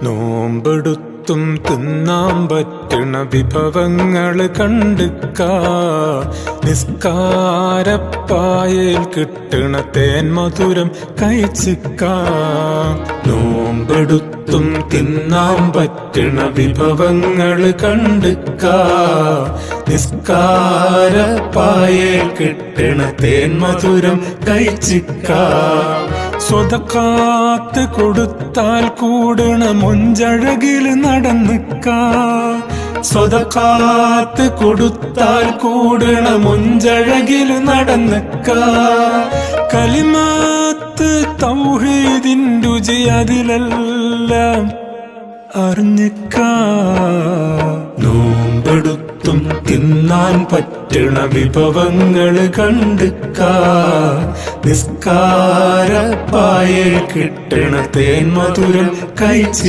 നോമ്പെടുത്തും തിന്നാൻ പറ്റണ വിഭവങ്ങള് കണ്ടുക്കാ. നിസ്കാരപ്പായയിൽ കിട്ടണ തേൻ മധുരം കഴിച്ചിക്കാ. നോമ്പെടുത്തും തിന്നാൻ പറ്റണ വിഭവങ്ങള് കണ്ടുക്കാ. നിസ്കാരപ്പായയിൽ കിട്ടണ തേൻ മധുരം കഴിച്ചിക്കാ. സ്വതക്കാത്ത് കൊടുത്താൽ കൂടണ മൊഞ്ചഴകില് നടന്നിക്കാ. സ്വതക്കാത്ത് കൊടുത്താൽ കൂടണ മൊഞ്ചഴകില് നടന്നിക്കാ. കലിമാത്ത് തൗഹീദിൻ രുചി അതിലെല്ലാം അറിഞ്ഞിക്കാ. നോമ്പെടുത്തും തിന്നാൻ പറ്റണ വിഭവങ്ങള് കണ്ടുക്കാ. നിസ്കാരപ്പായയിൽ കിട്ടണ തേൻ മധുരം കഴിച്ച്